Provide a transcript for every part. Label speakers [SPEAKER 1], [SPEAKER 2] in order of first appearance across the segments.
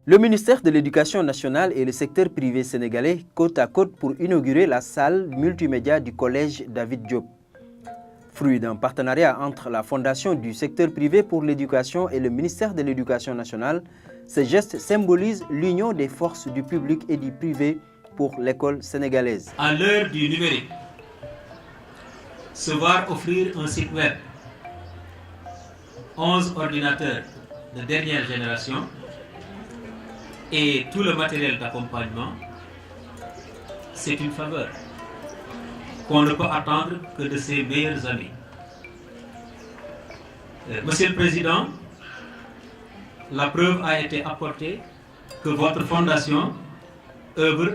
[SPEAKER 1] Le ministère de l'Éducation nationale et le secteur privé sénégalais côte à côte pour inaugurer la salle multimédia du collège David Diop. Fruit d'un partenariat entre la Fondation du secteur privé pour l'éducation et le ministère de l'Éducation nationale, ce geste symbolise l'union des forces du public et du privé pour l'école sénégalaise.
[SPEAKER 2] À l'heure du numérique, se voir offrir un site web, 11 ordinateurs de dernière génération et tout le matériel d'accompagnement, c'est une faveur qu'on ne peut attendre que de ses meilleurs amis. Monsieur le Président, la preuve a été apportée que votre fondation œuvre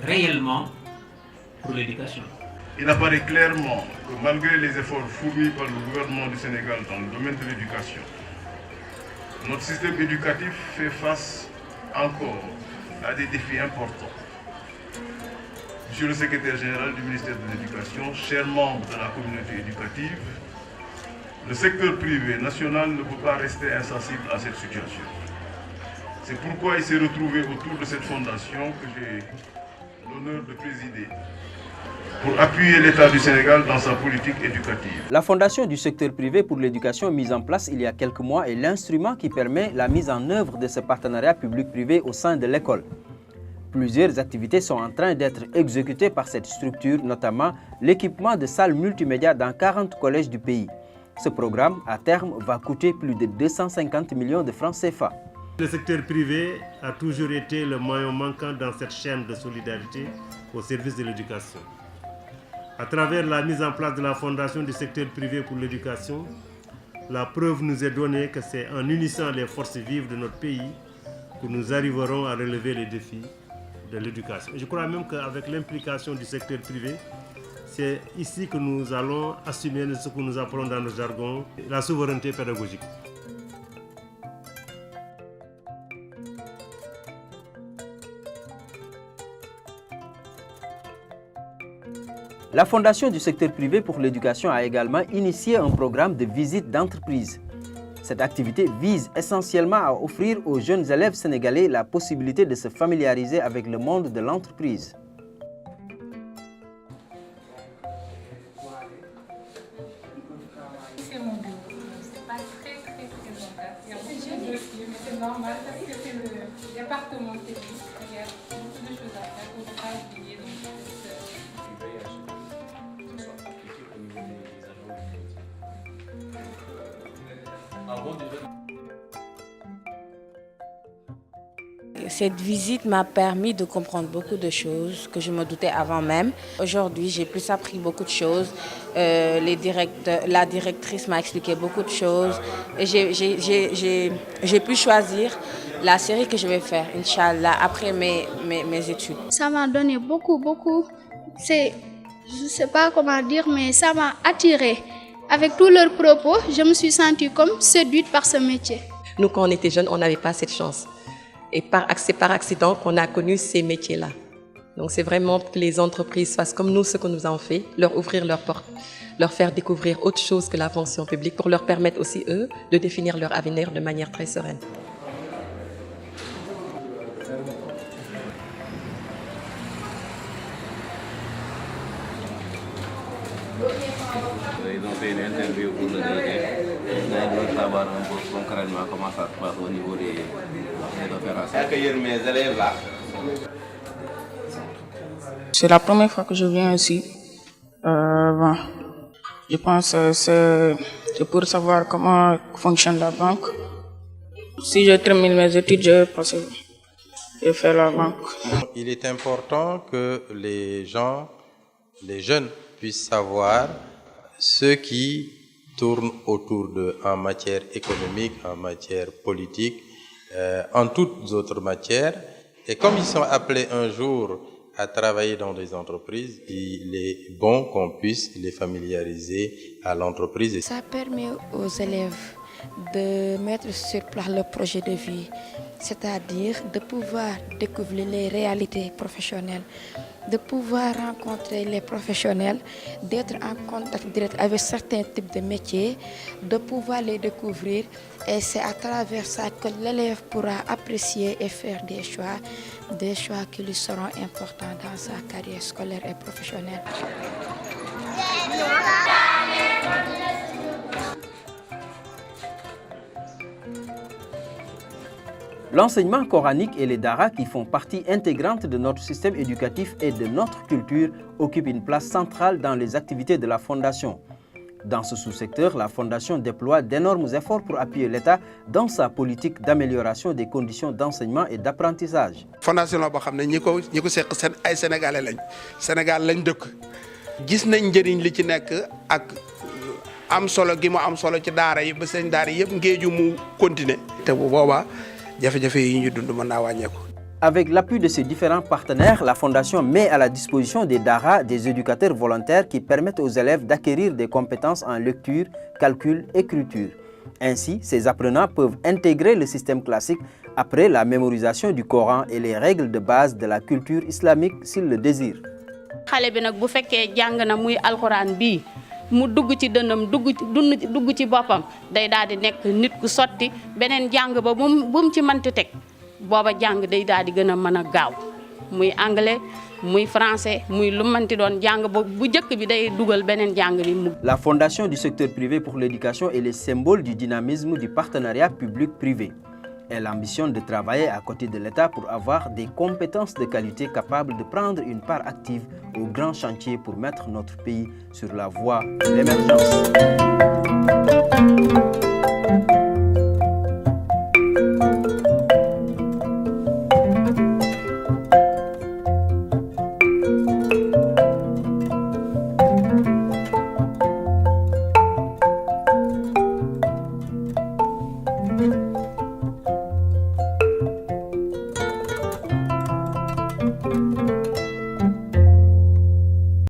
[SPEAKER 2] réellement pour l'éducation.
[SPEAKER 3] Il apparaît clairement que malgré les efforts fournis par le gouvernement du Sénégal dans le domaine de l'éducation, notre système éducatif fait face encore à des défis importants. Monsieur le secrétaire général du ministère de l'Éducation, chers membres de la communauté éducative, le secteur privé national ne peut pas rester insensible à cette situation. C'est pourquoi il s'est retrouvé autour de cette fondation que j'ai l'honneur de présider pour appuyer l'État du Sénégal dans sa politique éducative.
[SPEAKER 1] La Fondation du secteur privé pour l'éducation mise en place il y a quelques mois est l'instrument qui permet la mise en œuvre de ce partenariat public-privé au sein de l'école. Plusieurs activités sont en train d'être exécutées par cette structure, notamment l'équipement de salles multimédia dans 40 collèges du pays. Ce programme, à terme, va coûter plus de 250 millions de francs CFA.
[SPEAKER 4] Le secteur privé a toujours été le maillon manquant dans cette chaîne de solidarité au service de l'éducation. À travers la mise en place de la Fondation du secteur privé pour l'éducation, la preuve nous est donnée que c'est en unissant les forces vives de notre pays que nous arriverons à relever les défis de l'éducation. Je crois même qu'avec l'implication du secteur privé, c'est ici que nous allons assumer ce que nous appelons dans le jargon la souveraineté pédagogique.
[SPEAKER 1] La Fondation du secteur privé pour l'éducation a également initié un programme de visite d'entreprise. Cette activité vise essentiellement à offrir aux jeunes élèves sénégalais la possibilité de se familiariser avec le monde de l'entreprise.
[SPEAKER 5] C'est mon bureau. C'est pas très présentable. Il y a beaucoup de dossiers, mais c'est normal parce que c'est le département technique. Il y a beaucoup de choses à faire pour ne pas oublier.
[SPEAKER 6] Cette visite m'a permis de comprendre beaucoup de choses que je me doutais avant même. Aujourd'hui, j'ai plus appris beaucoup de choses. La directrice m'a expliqué beaucoup de choses. Et j'ai pu choisir la série que je vais faire, Inch'Allah, après mes études.
[SPEAKER 7] Ça m'a donné beaucoup. Je ne sais pas comment dire, mais ça m'a attirée. Avec tous leurs propos, je me suis sentie comme séduite par ce métier.
[SPEAKER 8] Nous, quand on était jeunes, on n'avait pas cette chance. Et c'est par accident qu'on a connu ces métiers-là. Donc c'est vraiment que les entreprises fassent comme nous ce que nous avons fait, leur ouvrir leurs portes, leur faire découvrir autre chose que la fonction publique pour leur permettre aussi, eux, de définir leur avenir de manière très sereine.
[SPEAKER 9] Ils ont fait une interview pour le DG. Ils veulent savoir un peu concrètement comment ça se passe au niveau des opérations. Accueillir mes élèves là.
[SPEAKER 10] C'est la première fois que je viens ici. Je pense que c'est pour savoir comment fonctionne la banque. Si je termine mes études, je vais faire la banque.
[SPEAKER 11] Il est important que les jeunes puissent savoir ce qui tourne autour d'eux en matière économique, en matière politique, en toutes autres matières. Et comme ils sont appelés un jour à travailler dans des entreprises, il est bon qu'on puisse les familiariser à l'entreprise.
[SPEAKER 6] Ça permet aux élèves de mettre sur place leur projet de vie c'est-à-dire de pouvoir découvrir les réalités professionnelles, de pouvoir rencontrer les professionnels, d'être en contact direct avec certains types de métiers, de pouvoir les découvrir. Et c'est à travers ça que l'élève pourra apprécier et faire des choix qui lui seront importants dans sa carrière scolaire et professionnelle.
[SPEAKER 1] L'enseignement coranique et les daras, qui font partie intégrante de notre système éducatif et de notre culture, occupent une place centrale dans les activités de la Fondation. Dans ce sous-secteur, la Fondation déploie d'énormes efforts pour appuyer l'État dans sa politique d'amélioration des conditions d'enseignement et d'apprentissage.
[SPEAKER 12] Fondation la boo xam ne ñi ko seq ay sénégalais lañ Sénégal lañ dëkk gis nañ njëriñ li ci nekk ak am solo gi mu am solo ci daara yi ba seen daara yëpp ngéeju mu continuer te bu boobaa jafe-jafe yi ñu dund mën naa wàññeeku.
[SPEAKER 1] Avec l'appui de ses différents partenaires, la Fondation met à la disposition des daras des éducateurs volontaires qui permettent aux élèves d'acquérir des compétences en lecture, calcul, écriture. Ainsi, ces apprenants peuvent intégrer le système classique après la mémorisation du Coran et les règles de base de la culture islamique s'ils le désirent.
[SPEAKER 13] xale bi nag bu fekkee jàng na muy alxuraan bii mu dugg ci dënnam dugg ci boppam day daal di nekk nit ku sotti beneen jàng ba bu mu ci mënti teg booba jàng day daal di gën a mën a gaaw muy anglais muy français muy lu mënti doon jàng ba bu njëkk bi day dugal beneen jàng bi mu.
[SPEAKER 1] La Fondation du secteur privé pour l'éducation est le symbole du dynamisme du partenariat public-privé. Elle ambitionne de travailler à côté de l'État pour avoir des compétences de qualité capables de prendre une part active au grand chantier pour mettre notre pays sur la voie de l'émergence.